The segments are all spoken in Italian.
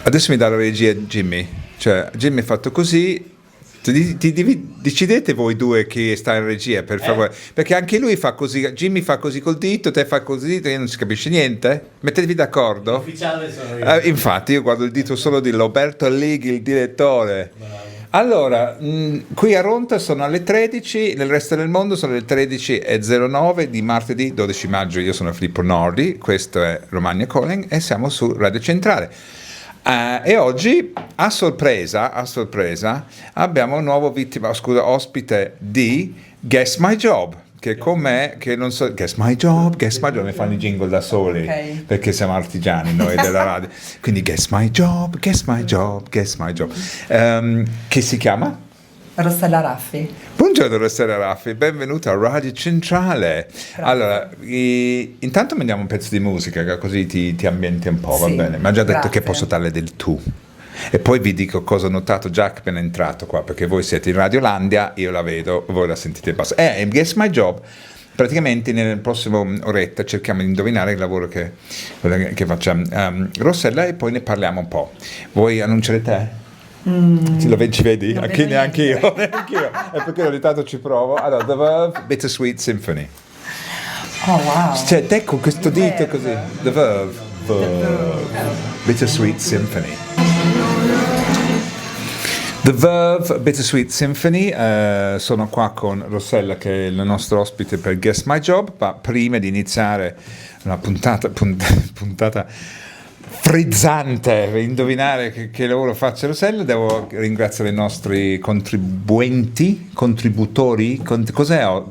Adesso mi dà la regia Jimmy, cioè Jimmy ha fatto così. Decidete voi due chi sta in regia, per favore, perché anche lui fa così. Jimmy fa così col dito, te fa così, e non si capisce niente. Mettetevi d'accordo. L'ufficiale sono io. Infatti io guardo il dito solo di Roberto Lighi, il direttore. Bravo. Allora, qui a Ronta sono alle 13, nel resto del mondo sono le 13:09 di martedì 12 maggio. Io sono Filippo Nordi, questo è Romagna Calling e siamo su Radio Centrale. E oggi, a sorpresa, abbiamo un nuovo ospite di Guess My Job, che con me, che non so, Guess My Job, mi fanno i jingle da soli, Okay. perché siamo artigiani noi della radio. Quindi Guess My Job. Che si chiama? Rossella Raffi. Buongiorno Rossella Raffi, benvenuta a Radio Centrale. Allora, intanto mandiamo un pezzo di musica, così ti ambienti un po', va Sì, bene? Ma ha già detto grazie. che posso darle del tu. E poi vi dico cosa ho notato già appena entrato qua, perché voi siete in Radiolandia, io la vedo, voi la sentite e basta. Guess My Job. Praticamente nel prossimo oretta cerchiamo di indovinare il lavoro che faccia Rossella e poi ne parliamo un po'. Vuoi annunciare te? Ci vedi? Non Anche vedo neanche io, niente. neanche io. È perché ogni tanto ci provo. Allora, The Verve, Bittersweet Symphony. Oh wow. Cioè, te con questo dito così. The Verve, Bittersweet Symphony. The Verve, Bittersweet Symphony. Sono qua con Rossella, che è il nostro ospite per Guess My Job. Ma prima di iniziare una puntata frizzante per indovinare che lavoro faccia Rossella, devo ringraziare i nostri contributori. Cos'è?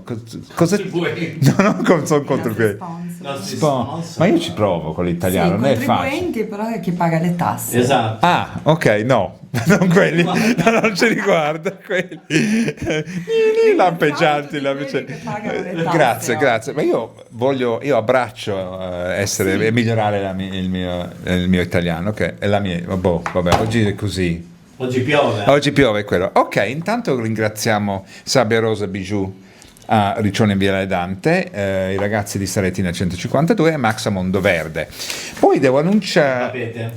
Contribuenti. No, non sono contribuenti. Nostri Ma sponsor. io ci provo con l'italiano, non è facile. Contribuenti, però è chi paga le tasse. Esatto. Ah, ok, no, non quelli, no, non ci riguarda quelli. I lampeggianti, quelli che pagano le tasse, grazie, ma io abbraccio essere e migliorare il mio italiano, che è la mia, vabbè, oggi è così. Oggi piove. Oggi piove quello. Ok, intanto ringraziamo Sabia Rosa Bijou a Riccione in Via Dante, i ragazzi di Saretina 152 e Max a Mondo Verde. Poi devo annunciare,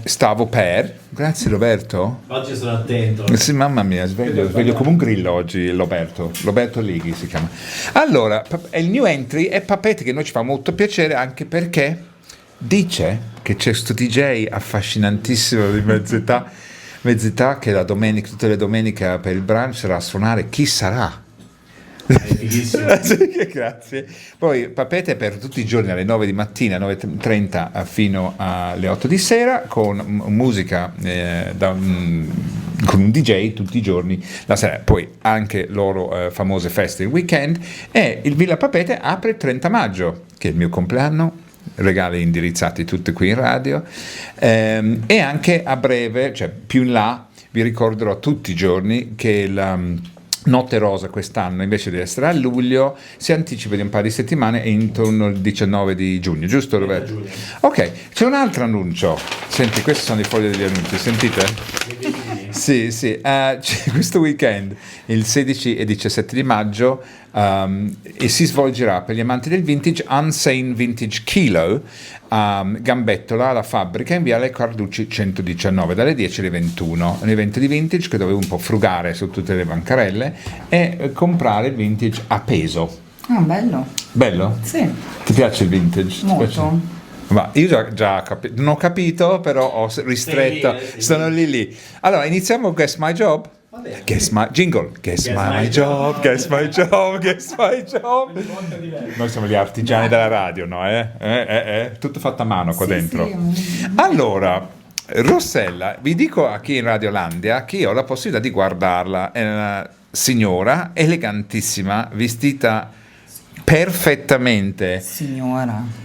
grazie Roberto. Oggi sono attento. Sì, mamma mia, sveglio come un grillo oggi Roberto Lighi si chiama. Allora, il new entry è Papete, che noi ci fa molto piacere, anche perché dice che c'è sto DJ affascinantissimo di mezz'età che tutte le domeniche per il brunch sarà a suonare. Chi sarà? È fighissimo. Sì, grazie. Poi Papete per tutti i giorni alle 9 di mattina, 9:30 fino alle 8 di sera, con musica con un DJ tutti i giorni la sera. Poi anche loro famose feste il weekend, e il Villa Papete apre il 30 maggio, che è il mio compleanno. Regali indirizzati tutti qui in radio, e anche a breve, cioè più in là, vi ricorderò tutti i giorni che la Notte Rosa quest'anno, invece di essere a luglio, si anticipa di un paio di settimane e intorno al 19 di giugno, giusto Roberto? Giugno. Ok, c'è un altro annuncio. Senti, questi sono i fogli degli annunci, sentite? Sì, c'è questo weekend, il 16 e 17 di maggio, e si svolgerà per gli amanti del vintage Unsane Vintage Kilo, Gambettola, la fabbrica in Viale Carducci 119, dalle 10 alle 21. Un evento di vintage che dovevo un po' frugare su tutte le bancarelle e comprare il vintage a peso. Ah, bello. Bello? Sì, Ti piace il vintage? Ti molto. piace? Ma io non ho capito, però ho ristretto, Sei lì. sono lì. Allora, iniziamo Guess My Job. Vabbè. Guess my My job, job. guess my job, guess my job. Molto diverso. Noi siamo gli artigiani della radio, no? Tutto fatto a mano qua Sì, dentro. sì. Allora, Rossella, vi dico a chi in Radiolandia che io ho la possibilità di guardarla. È una signora elegantissima, vestita perfettamente. Signora.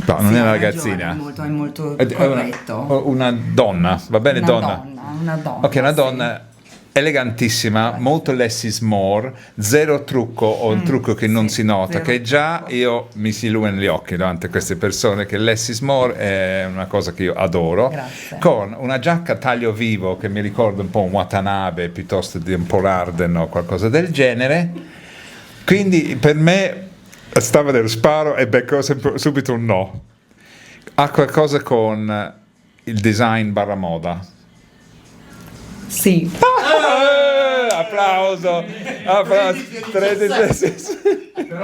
No, non Sì, è una hai ragazzina. ragione, è molto È corretto. una donna, va bene, Una donna? Una donna. Ok, una sì. donna elegantissima, molto less is more, zero trucco o un trucco che non sì, si nota, zero che già trucco. io mi si illuminano gli occhi davanti a queste persone, che less is more è una cosa che io adoro. Grazie. Con una giacca a taglio vivo che mi ricorda un po' un Watanabe piuttosto di un Paul Arden o qualcosa del genere. Quindi per me stava dello sparo e becco subito un no. Ha qualcosa con il design barra moda? Sì. Applauso! Applauso! Però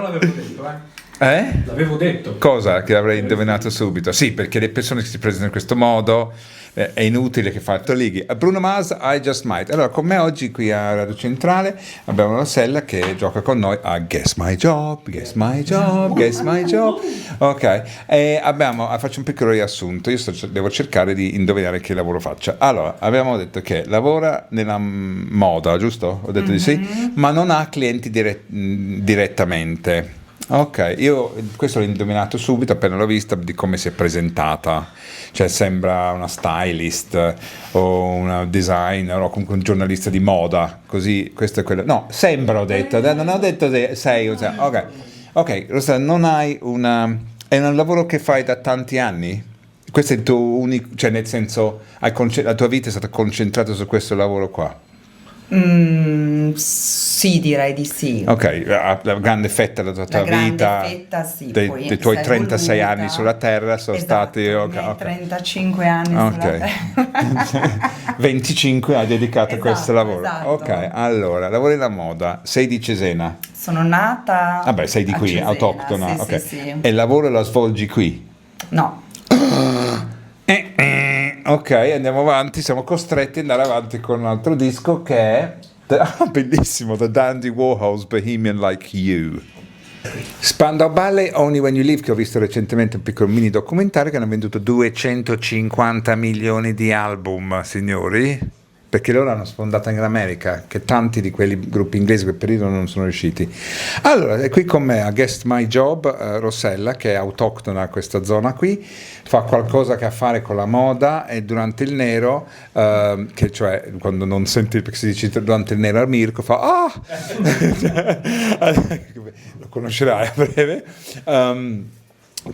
l'avevo detto, L'avevo detto. Cosa? Che l'avrei indovinato subito. Sì, perché le persone che si presentano in questo modo è inutile che fatto lighi. Bruno Mars, I Just Might. Allora, con me oggi qui a Radio Centrale abbiamo Rossella che gioca con noi a Guess My Job, Guess My Job, Guess My Job. Ok, e faccio un piccolo riassunto. Io devo cercare di indovinare che lavoro faccia. Allora, abbiamo detto che lavora nella moda, giusto? Ho detto di sì, ma non ha clienti direttamente. Ok, io questo l'ho indovinato subito appena l'ho vista di come si è presentata, cioè sembra una stylist o una designer o comunque un giornalista di moda, così questo è quello. No, sembra, ho detto, non ho detto sei, ok, Rossella, non hai è un lavoro che fai da tanti anni? Questo è il tuo unico, cioè nel senso, la tua vita è stata concentrata su questo lavoro qua? Sì, direi di sì. Ok, la grande fetta della tua vita, Fetta, sì, poi dei tuoi si è 36 evoluta. anni sulla Terra sono Esatto, stati... i miei 35 anni sulla Terra. 25 hai dedicato a questo lavoro. Esatto. Ok, allora, lavori nella moda, sei di Cesena? Sono nata Vabbè, sei di a qui, Cesena, autoctona. sì, Ok. sì. E il lavoro lo svolgi qui? No, Ok, andiamo avanti, siamo costretti ad andare avanti con un altro disco che è bellissimo, The Dandy Warhol's Bohemian Like You. Spandau Ballet, Only When You Leave, che ho visto recentemente un piccolo mini documentario che hanno venduto 250 milioni di album, signori, perché loro hanno sfondato in America, che tanti di quelli gruppi inglesi quel periodo non sono riusciti. Allora, è qui con me a Guest My Job Rossella, che è autoctona a questa zona qui, fa qualcosa che ha a fare con la moda e durante il nero, che cioè quando non senti, perché si dice durante il nero a Mirko, fa lo conoscerai a breve,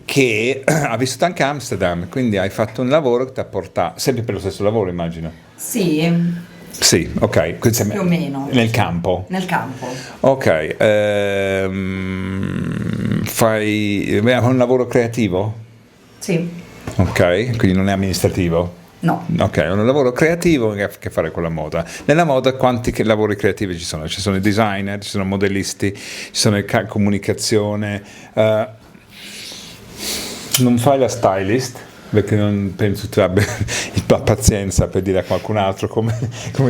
che ha vissuto anche a Amsterdam, quindi hai fatto un lavoro che ti ha portato, sempre per lo stesso lavoro immagino. sì, Sì, ok. più o meno. Nel campo. Nel campo. Ok. Fai un lavoro creativo? Sì, Ok, quindi non è amministrativo? no. Ok, è un lavoro creativo che ha a che fare con la moda. Nella moda quanti lavori creativi ci sono? Ci sono i designer, ci sono i modellisti, ci sono i comunicazione. Non fai la stylist? Perché non penso tu abbia la pazienza per dire a qualcun altro come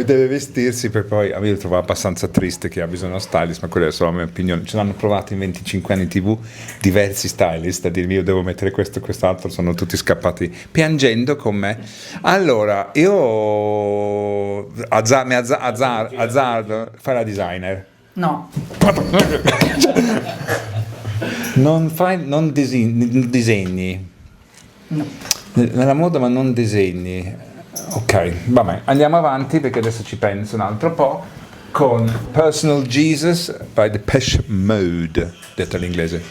deve vestirsi, per poi io lo trovo abbastanza triste che ha bisogno di uno stylist, ma quella è solo la mia opinione. Ce l'hanno provato in 25 anni TV diversi stylist a dirmi io devo mettere questo e quest'altro, sono tutti scappati piangendo con me. Allora, io azzardo, fai la designer. No, Non disegni. no. Nella moda ma non disegni. Ok, vabbè, andiamo avanti perché adesso ci penso un altro po' con Personal Jesus by Depeche Mode, detto all'inglese.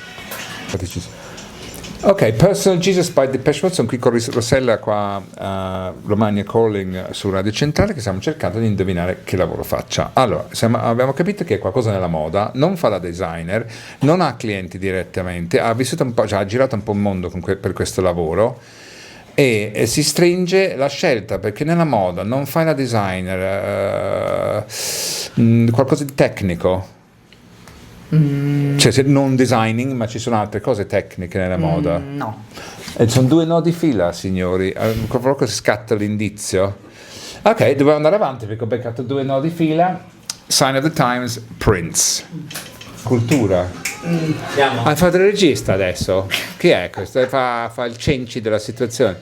Ok, Personal Jesus by Depeche Mode, sono qui con Rossella qua a Romagna Calling su Radio Centrale che stiamo cercando di indovinare che lavoro faccia. Allora, abbiamo capito che è qualcosa nella moda, non fa la designer, non ha clienti direttamente, ha vissuto un po', cioè, ha girato un po' il mondo per questo lavoro e si stringe la scelta perché nella moda non fai la designer, qualcosa di tecnico. Cioè non designing, ma ci sono altre cose tecniche nella moda. No. E sono 2 no di fila, signori. Proprio si scatta l'indizio. Ok, dobbiamo andare avanti perché ho beccato 2 no di fila. Sign of the Times, Prince. Cultura. Andiamo. Hai fatto il regista adesso? Chi è questo? Fa il cenci della situazione.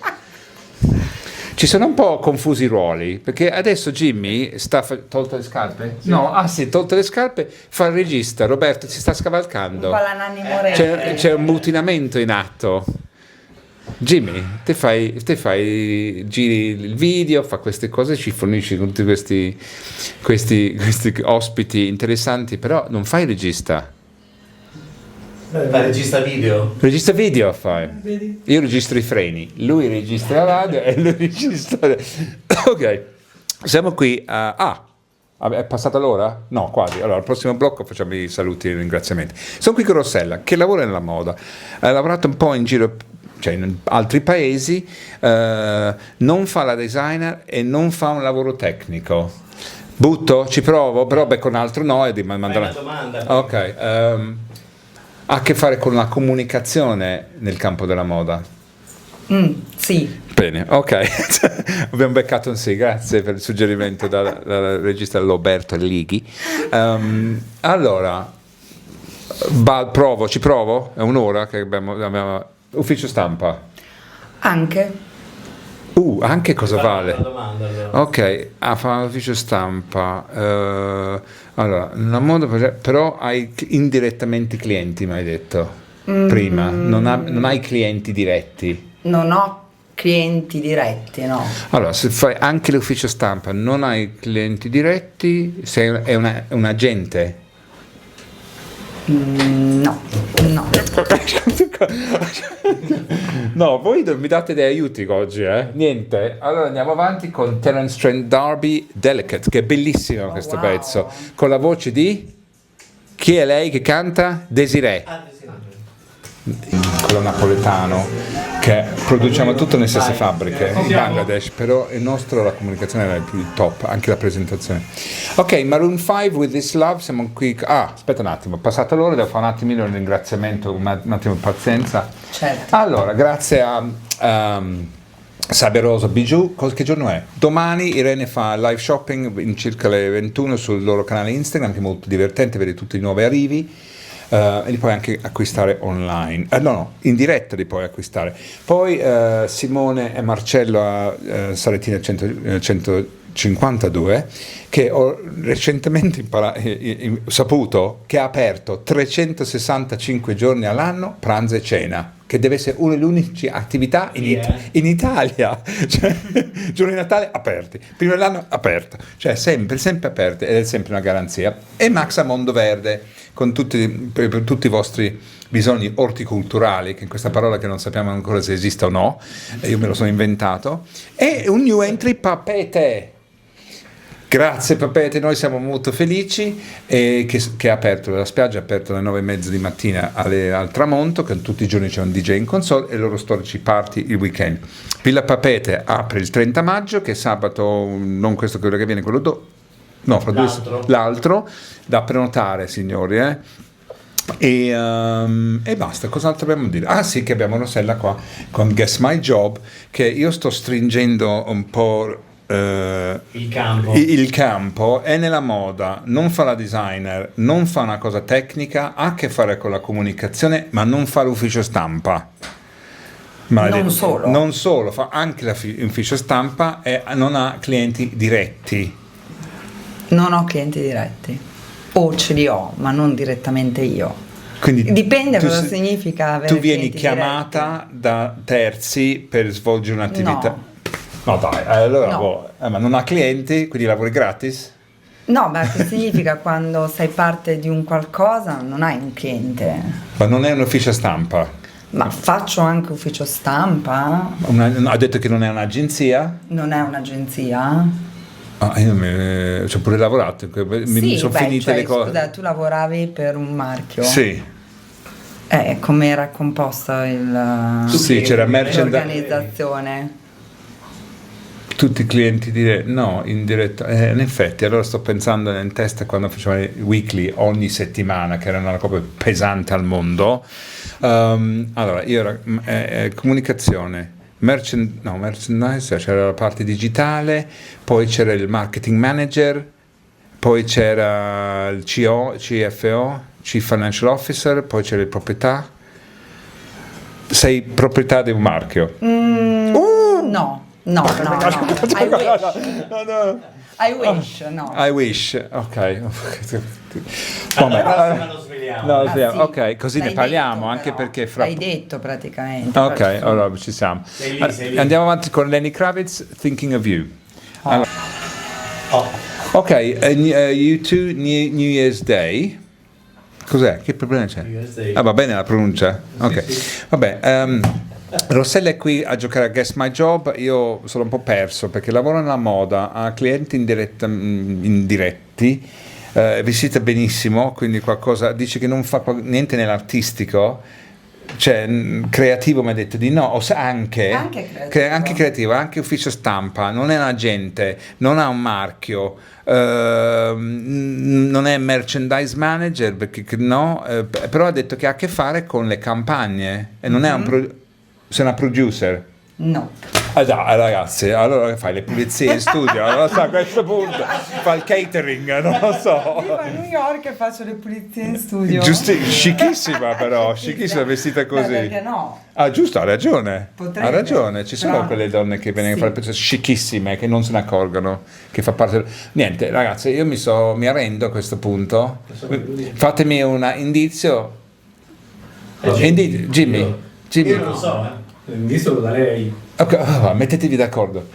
Ci sono un po' confusi i ruoli, perché adesso Jimmy tolto le scarpe? Sì. No, tolto le scarpe, fa il regista, Roberto si sta scavalcando. Un po' la Nanni Moretti. C'è un mutinamento in atto. Jimmy, te giri il video, fa queste cose, ci fornisci tutti questi ospiti interessanti, però non fai il regista. Fa regista video. Regista video fai. Io registro i freni, lui registra la radio e lui registra. Ok, siamo qui a. È passata l'ora? No, quasi. Allora, al prossimo blocco facciamo i saluti e i ringraziamenti. Sono qui con Rossella, che lavora nella moda. Ha lavorato un po' in giro cioè in altri paesi, non fa la designer e non fa un lavoro tecnico. Butto? Ci provo? Però con altro no e Fai una domanda. Ok, ha a che fare con la comunicazione nel campo della moda? Sì. Bene, ok, abbiamo beccato un sì, grazie per il suggerimento dal regista Roberto Lighi. Allora, ci provo? È un'ora che abbiamo ufficio stampa. Anche. Anche cosa vale? Una domanda, allora. Ok, fa l'ufficio stampa. Allora, la moda, però hai indirettamente clienti, mi hai detto prima. Non hai clienti diretti. Non ho clienti diretti, no. Allora, se fai anche l'ufficio stampa, non hai clienti diretti, è un agente? No. No, voi mi date dei aiuti oggi, Niente. Allora andiamo avanti con Terence Trent D'Arby, Delicate, che è bellissimo questo wow. pezzo, con la voce di... Chi è lei che canta? Desiree. Quello napoletano, che produciamo tutto nelle stesse fabbriche in Bangladesh, però il nostro, la comunicazione era il più top, anche la presentazione. Ok, Maroon 5 with This Love, siamo qui. Aspetta un attimo, passata l'ora, devo fare un attimino il ringraziamento, un attimo di pazienza. Certo. Allora, grazie a Saberosa Bijou, che giorno è? Domani Irene fa live shopping in circa le 21 sul loro canale Instagram, che è molto divertente, vedi tutti i nuovi arrivi. E li puoi anche acquistare online, in diretta li puoi acquistare. Poi Simone e Marcello a Salettina 152, che ho recentemente saputo che ha aperto 365 giorni all'anno, pranzo e cena, che deve essere una delle uniche attività in Italia, cioè giorni di Natale aperti, prima dell'anno aperto, cioè sempre aperti, ed è sempre una garanzia. E Max a Mondo Verde, per tutti i vostri bisogni orticulturali, che in questa parola che non sappiamo ancora se esista o no, io me lo sono inventato, e un new entry Papete. Grazie Papete, noi siamo molto felici che è aperto, la spiaggia è aperta alle 9:30 di mattina al tramonto, che tutti i giorni c'è un DJ in console e loro storici party il weekend. Villa Papete apre il 30 maggio, che è sabato, non questo quello che viene, quello l'altro, da prenotare signori, E basta, cos'altro dobbiamo dire? Sì, che abbiamo Rossella qua con Guess My Job, che io sto stringendo un po' il campo, è nella moda, non fa la designer, non fa una cosa tecnica, ha a che fare con la comunicazione, ma non fa l'ufficio stampa. Non solo, fa anche l'ufficio stampa e non ha clienti diretti. Non ho clienti diretti, o ce li ho, ma non direttamente io. Quindi dipende cosa significa avere. Tu vieni chiamata da terzi per svolgere un'attività. No dai, allora no. Ma non ha clienti, quindi lavori gratis? No, ma che significa quando sei parte di un qualcosa non hai un cliente. Ma non è un ufficio stampa? Ma faccio anche ufficio stampa. Ha detto che non è un'agenzia? Non è un'agenzia? Io ci ho pure lavorato, mi sono finite le cose. Scusa, tu lavoravi per un marchio? Sì. Come era composta c'era l'organizzazione? Tutti i clienti in diretta, in effetti, allora sto pensando in testa quando facevamo i weekly ogni settimana, che era una cosa pesante al mondo. Allora, io ero comunicazione, merchandise, c'era la parte digitale, poi c'era il marketing manager, poi c'era il CFO, Chief Financial Officer, poi c'era il proprietà. Sei proprietà di un marchio? No. No. I wish, ok. Lo svegliamo. Sì. Ok, così ne parliamo, detto, anche però. perché L'hai detto praticamente. Ok, allora ci siamo. Sei lì. Andiamo avanti con Lenny Kravitz, Thinking of You. Allora. Ok, U2 New Year's Day. Cos'è? Che problema c'è? New Year's Day. Va bene la pronuncia? Ok. Vabbè, Rossella è qui a giocare a Guess My Job, io sono un po' perso perché lavoro nella moda, ha clienti indiretti, visita benissimo, quindi qualcosa, dice che non fa niente nell'artistico, cioè, creativo mi ha detto di no, o se anche Anche creativo. anche ufficio stampa, non è un agente, non ha un marchio, non è merchandise manager, perché no, però ha detto che ha a che fare con le campagne e non è sei una producer. No. Ah dai, ragazzi, allora fai le pulizie in studio, non lo so, a questo punto fa il catering, non lo so. Vivo a New York e faccio le pulizie in studio. Giusto, scicchissima però, scicchissima vestita così. Perché no? Ah giusto, ha ragione. Potrebbe, Ha ragione, ci sono però- quelle donne che vengono Sì. a fare le pezze scicchissime, che non se ne accorgono, che fa parte. Niente, ragazzi, io mi arrendo a questo punto. Fatemi un indizio. Jimmy. Io non lo so, visto da lei. Ok, mettetevi d'accordo.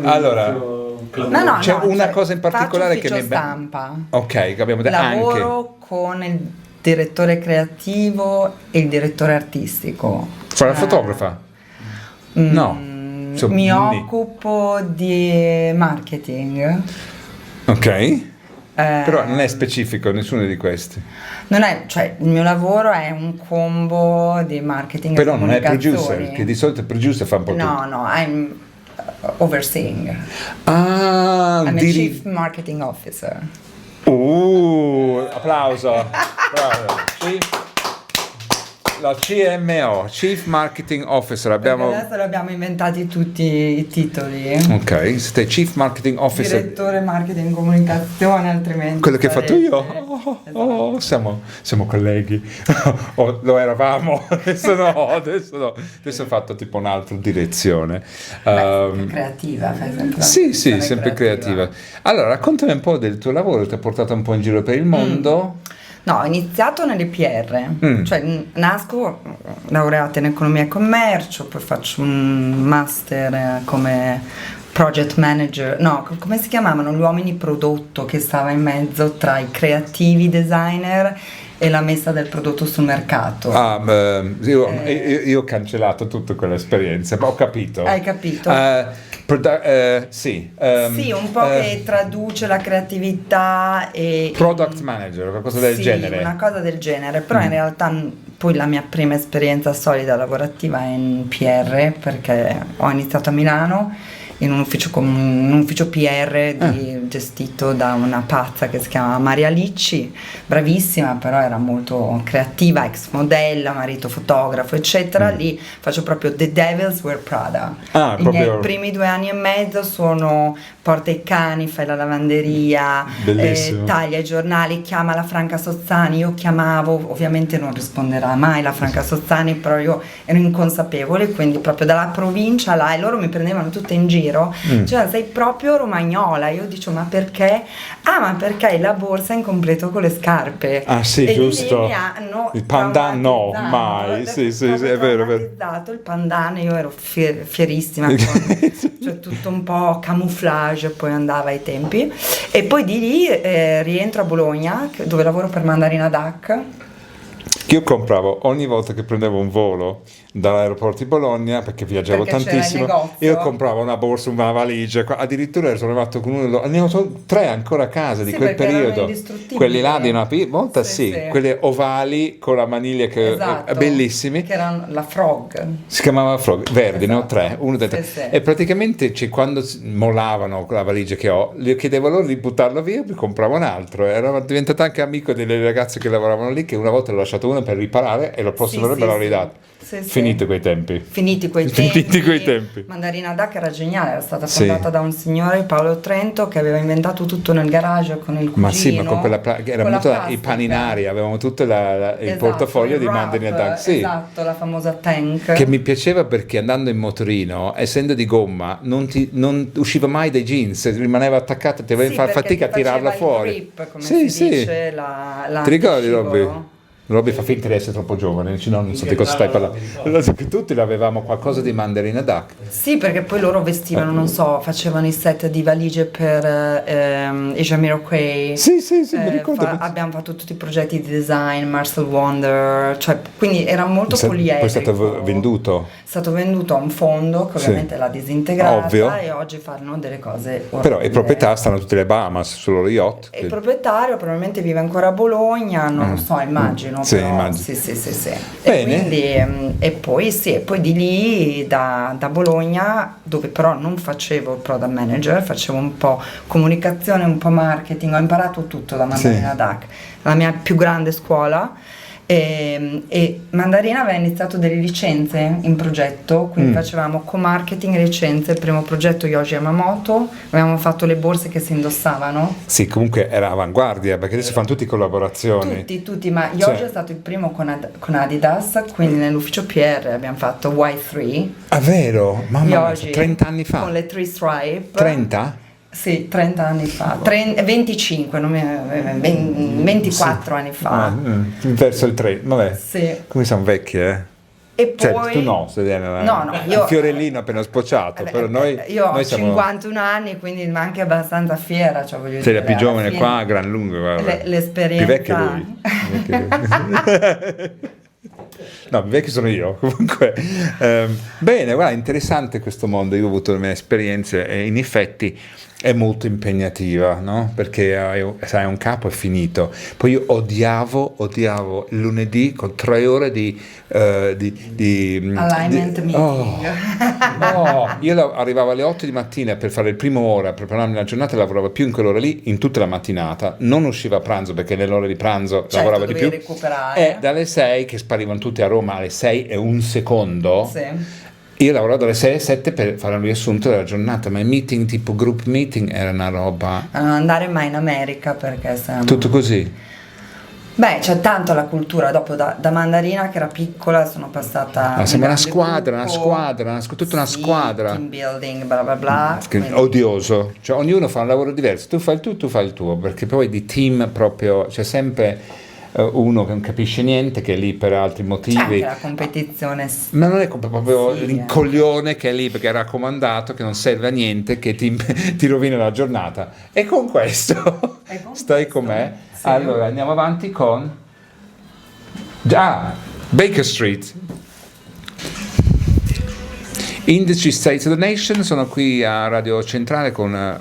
Allora, No, c'è una cioè, cosa in particolare faccio che mi ufficio stampa. Ok, abbiamo detto anche. Lavoro con il direttore creativo e il direttore artistico. Fare la fotografa? No. Insomma, Mi occupo di marketing. Ok. Però non è specifico nessuno di questi. Non è, cioè, il mio lavoro è un combo di marketing Però e non è comunicazioni. producer, che di solito il producer fa un po' tutto. No, I'm overseeing. Ah, I'm a chief marketing officer. Applauso. Bravo. La CMO, Chief Marketing Officer, abbiamo. Perché adesso abbiamo inventati tutti i titoli. Ok, siete Chief Marketing Officer. Direttore marketing comunicazione, altrimenti. Quello che hai fatto io? Esatto. Siamo colleghi. Lo eravamo, adesso no. Adesso ho fatto tipo un'altra direzione. Creativa, fai sempre. Sì, sempre creativa. Allora, raccontami un po' del tuo lavoro, ti ha portato un po' in giro per il mondo. No, ho iniziato nelle PR, cioè nasco laureata in economia e commercio, poi faccio un master come project manager, no, come si chiamavano? Gli uomini prodotto, che stava in mezzo tra i creativi designer e la messa del prodotto sul mercato. Io ho cancellato tutta quell'esperienza, ma ho capito. Hai capito? Sì. Sì, un po' che traduce la creatività e Product manager, qualcosa del sì, genere. una cosa del genere, però in realtà poi la mia prima esperienza solida lavorativa è in PR, perché ho iniziato a Milano in un ufficio PR gestito da una pazza che si chiama Maria Licci, bravissima, però era molto creativa, ex modella, marito fotografo, eccetera. Lì faccio proprio The Devils Wear Prada. I miei primi 2 anni e mezzo sono porta i cani, fai la lavanderia, taglia i giornali, chiama la Franca Sozzani. Io chiamavo, ovviamente non risponderà mai la Franca Sozzani, però io ero inconsapevole, quindi proprio dalla provincia là, e loro mi prendevano tutte in giro, cioè sei proprio romagnola. Io dicevo, ma perché? Ma perché hai la borsa in completo con le scarpe. Sì, e giusto. Mi hanno il pandan no, mai. Sì, è vero. Il pandan, io ero fierissima cioè tutto un po' camouflage, poi andava ai tempi, e poi di lì rientro a Bologna, dove lavoro per Mandarina Duck. Io compravo ogni volta che prendevo un volo dall'aeroporto di Bologna, perché viaggiavo tantissimo, io compravo una borsa, una valigia, addirittura sono arrivato con uno, ne ho 3 ancora a casa di quel periodo, quelli là di una volta, quelle ovali con la maniglia bellissimi, che erano la Frog, si chiamava Frog, verdi, ne ho 3, uno dentro. E praticamente quando mollavano la valigia che ho, chiedevo loro di buttarlo via, poi compravo un altro. Ero diventato anche amico delle ragazze che lavoravano lì, che una volta l'ho lasciato uno per riparare e la prossima me l'ho ridato. Finiti quei tempi. Finiti quei tempi. Mandarina Duck era geniale, era stata fondata da un signore, Paolo Trento, che aveva inventato tutto nel garage con il cugino. Ma sì, ma con quella era molto i paninari, avevamo tutto il portafoglio di Mandarina Duck. Sì. Esatto, la famosa tank. Che mi piaceva perché andando in motorino, essendo di gomma, non usciva mai dai jeans, rimaneva attaccata, ti dovevi fare fatica a tirarla fuori. Grip, come si dice, ti ricordi, Robby? Robby fa finta di essere troppo giovane, no, non so di cosa stai parlando. Tutti l'avevamo qualcosa di Mandarina Duck. Sì, perché poi loro vestivano, non so, facevano i set di valigie per i Jamiroquai. Sì, mi ricordo. Abbiamo fatto tutti i progetti di design, Marcel Wonder, cioè, quindi era molto poliedrico. Poi è stato venduto. È stato venduto a un fondo che ovviamente l'ha disintegrata. Ovvio. E oggi fanno delle cose orribili. Però i proprietà stanno tutte le Bahamas sul loro yacht. E il proprietario probabilmente vive ancora a Bologna, non lo so, immagino. immagino. Sì, però, immagino. sì. Bene. E quindi, e poi di lì da Bologna, dove però non facevo il product manager, facevo un po' comunicazione, un po' marketing, ho imparato tutto da Mandarina Duck, la mia più grande scuola. E Mandarina aveva iniziato delle licenze in progetto, quindi facevamo co-marketing e licenze. Il primo progetto Yoji Yamamoto, avevamo fatto le borse che si indossavano. Sì, comunque era avanguardia, perché adesso fanno tutti collaborazioni. Tutti, ma Yoji è stato il primo con Adidas, quindi nell'ufficio PR abbiamo fatto Y3. Ah, vero? Mamma mia, Yoji 30 anni fa. con le 3 stripe. 30? Sì, 30 anni fa, 25, 24 anni fa. Verso il 3, vabbè. Sì. Come siamo vecchi, eh? E Cioè, poi tu no, Sedena, No, io un fiorellino appena spocciato, però noi ho siamo 51 anni, quindi ma anche abbastanza fiera, cioè voglio sei dire, la più alla giovane fine qua, gran lungo, guarda. l'esperienza. Più vecchio lui. No, più vecchio sono io, comunque. Bene, guarda, interessante questo mondo, io ho avuto le mie esperienze e in effetti è molto impegnativa, no? Perché sai, un capo è finito. Poi io odiavo il lunedì con 3 ore di alignment meeting. Io arrivavo alle 8 di mattina per fare il primo ora, prepararmi la giornata, e lavoravo più in quell'ora lì in tutta la mattinata, non uscivo a pranzo perché nell'ora di pranzo lavoravo di più, recuperare. e dalle 6 che sparivano tutti a Roma alle 6 e un secondo. Sì. Io lavoravo dalle 6 alle 7 per fare un riassunto della giornata, ma i meeting tipo group meeting era una roba. A non andare mai in America perché siamo... Tutto così. Beh, c'è tanto la cultura, dopo da Mandarina che era piccola sono passata... Siamo una grande squadra, gruppo. tutta una Sì, squadra. team building, bla bla bla. quindi- Odioso, cioè ognuno fa un lavoro diverso, tu fai il tuo, tu fai il tuo, perché poi di team proprio c'è sempre uno che non capisce niente, che è lì per altri C'è motivi. anche la competizione. Ma non è proprio Sì, il coglione che è lì perché è raccomandato, che non serve a niente, che ti rovina la giornata. E con questo stai com'è. Sì. Allora andiamo avanti con Baker Street. Indici States of the Nation, sono qui a Radio Centrale con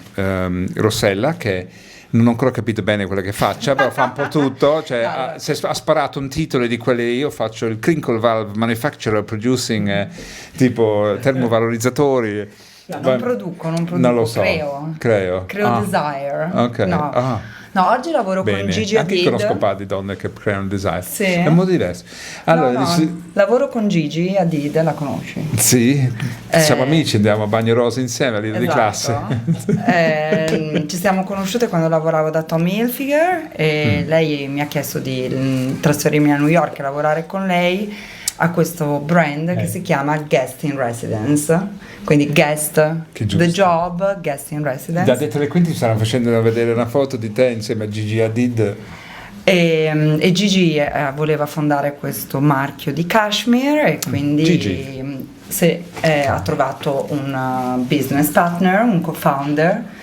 Rossella, che non ho ancora capito bene quello che faccia, però fa un po' tutto, cioè ha sparato un titolo di quelli, io faccio il crinkle valve manufacturer producing tipo termovalorizzatori. No, non produco, non lo so, creo Ah, Desire. ok. No. Ah. No, oggi lavoro Bene, con Gigi anche Hadid. conosco un paio di donne che creano design, Sì. è molto diverso. Allora, lavoro con Gigi Hadid, la conosci? sì, siamo amici, andiamo a bagno rosa insieme a livello di classe. Ci siamo conosciute quando lavoravo da Tommy Hilfiger e lei mi ha chiesto di trasferirmi a New York e lavorare con lei a questo brand che si chiama Guest in Residence, quindi guest, Che giusto. the job, guest in residence. Da dietro le quinte ci stanno facendo vedere una foto di te insieme a Gigi Hadid. E Gigi voleva fondare questo marchio di cashmere e quindi Gigi. ha trovato un business partner, un co-founder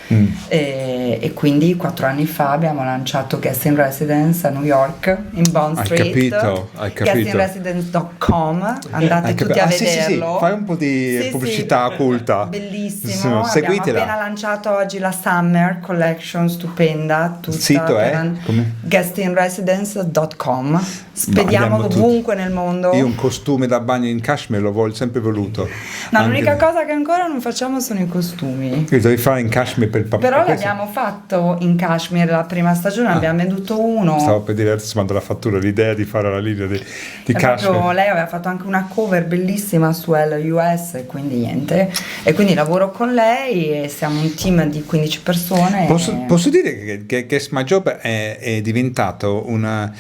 e quindi 4 anni fa abbiamo lanciato Guest in Residence a New York in Bond Hai Street. capito. Guestinresidence.com, andate tutti a vederlo. Sì, fai un po' di pubblicità occulta. Bellissimo, abbiamo Seguitela. appena lanciato oggi la Summer Collection stupenda, tutta. Il sito è? Come? Guestinresidence.com. Spediamo Andiamo ovunque nel mondo. Io un costume da bagno in cashmere lo voglio sempre voluto. No, Anche- l'unica cosa che ancora non facciamo sono i costumi. Che devi fare in cashmere per il papà. Però l'abbiamo fatto in cashmere la prima stagione, abbiamo venduto uno. Stavo per dire, adesso mando la fattura, l'idea di fare la linea di E cashmere. proprio lei aveva fatto anche una cover bellissima su LUS e quindi niente. E quindi lavoro con lei e siamo un team di 15 persone. Posso dire che Guess My Job è diventato una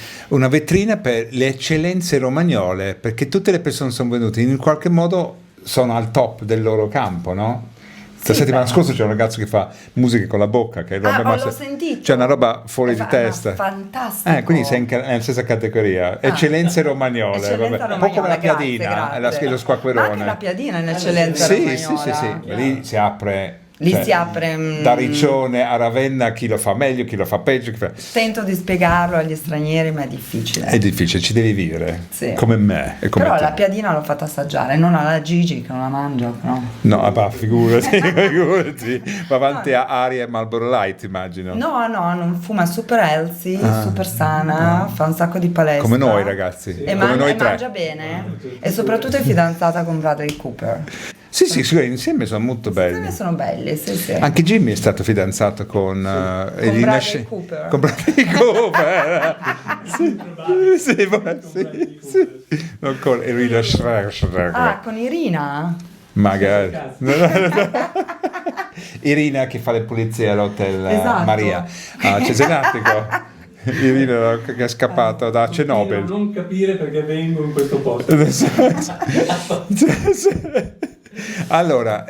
vetrina per le eccellenze romagnole, perché tutte le persone sono venute in qualche modo sono al top del loro campo, no? La settimana scorsa c'è un ragazzo che fa musica con la bocca, che è roba l'ho sentito. c'è una roba fuori di testa. Fantastico. Quindi sei nella stessa categoria. Eccellenze romagnole. Eccellenza Un po' come la romagnola, piadina, grazie. lo squacquerone. Ma anche la piadina è un'eccellenza Sì, romagnola. sì. Lì si apre Lì Cioè, si apre. Da Riccione a Ravenna, chi lo fa meglio, chi lo fa peggio. Tento di spiegarlo agli stranieri, ma è difficile. È difficile, ci devi vivere, Sì. come me e come Però te. la piadina l'ho fatta assaggiare, non alla Gigi che non la mangia, però. No, ma figurati, figurati. Va avanti a Aria e Marlboro Light, immagino. No, non fuma, super healthy, super sana, fa un sacco di palestra. Come noi, ragazzi. E, Come noi tre. mangia bene. E soprattutto è fidanzata con Bradley Cooper. Sì, insieme sono molto belli. Insieme sono belli, sì. Anche Jimmy è stato fidanzato con Elina Bradley Cooper. Con Bradley Cooper. sì. Non con Irina Schreiber. Ah, con Irina? Magari. Irina che fa le pulizie all'hotel Esatto. Maria a Cesenatico. Irina che è scappato da Chernobyl. Non capire perché vengo in questo posto. Allora,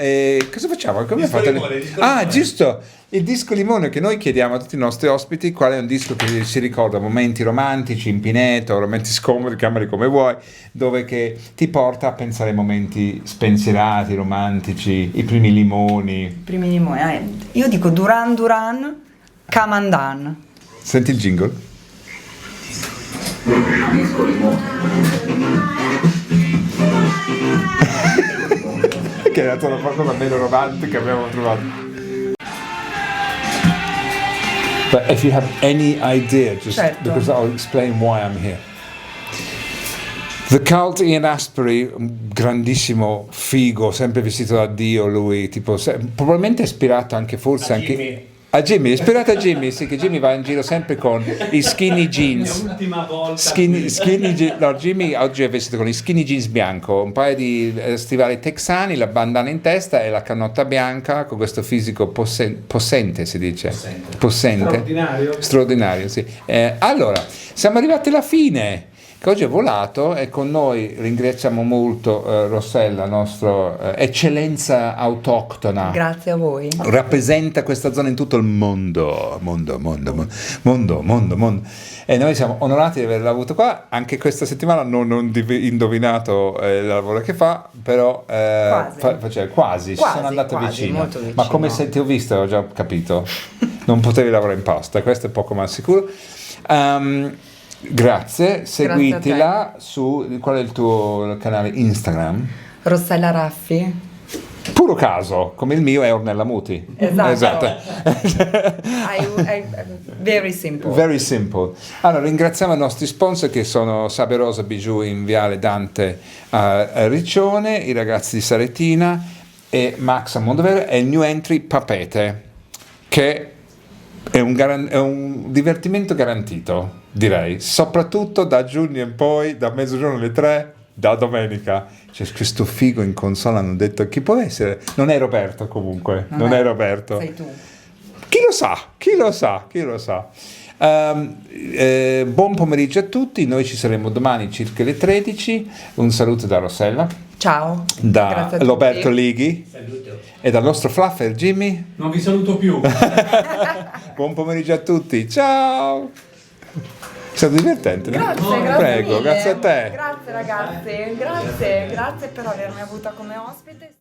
cosa facciamo? Come Disco fate? limone, disco Ah, limone. giusto, il disco limone che noi chiediamo a tutti i nostri ospiti qual è un disco che si ricorda momenti romantici, in pineto, momenti scomodi, chiamali come vuoi, dove che ti porta a pensare ai momenti spensierati, romantici, i primi limoni. Primi limoni. Io dico Duran Duran, Camandan. Senti il jingle? Che è la cosa meno romantica che abbiamo trovato. But if you have any idea, just Certo. because I'll explain why I'm here. The Cult Ian Astbury, un grandissimo figo, sempre vestito da Dio lui, tipo, probabilmente ispirato anche, forse A anche... Jimmy. A Jimmy, ispirato a Jimmy, sì, che Jimmy va in giro sempre con i skinny jeans. L'ultima volta. Skinny no, Jimmy oggi è vestito con i skinny jeans bianco, un paio di stivali texani, la bandana in testa e la canotta bianca con questo fisico possente, si dice. Possente. Straordinario. Straordinario, sì. Allora, siamo arrivati alla fine, che oggi è volato e con noi ringraziamo molto Rossella, nostra eccellenza autoctona. Grazie a voi. Rappresenta questa zona in tutto il mondo. E noi siamo onorati di averla avuto qua. Anche questa settimana non ho indovinato il lavoro che fa, però quasi, ci sono andato quasi, vicino. molto vicino. Ma come se ti ho visto, ho già capito. Non potevi lavorare in pasta, questo è poco ma sicuro. Grazie, seguitela su qual è il tuo canale Instagram? Rossella Raffi. Puro caso, come il mio è Ornella Muti. Esatto. Very simple. Very simple. Allora, ringraziamo i nostri sponsor che sono Saberosa Bijou in Viale Dante a Riccione, i ragazzi di Sarettina e Max a Mondovere e il New Entry Papete, che è un divertimento garantito, direi, soprattutto da giugno in poi, da mezzogiorno alle 3, da domenica. C'è questo figo in console, hanno detto chi può essere? Non è Roberto comunque, non è Roberto. Sei tu. Chi lo sa. Buon pomeriggio a tutti, noi ci saremo domani circa le 13. Un saluto da Rossella, Ciao. da Grazie a Roberto tutti. Lighi Saluto. e dal nostro fluffer Jimmy. Non vi saluto più. Buon pomeriggio a tutti, ciao! È stato divertente, no? Grazie Prego, mille. grazie a te. Grazie ragazzi, grazie per avermi avuta come ospite.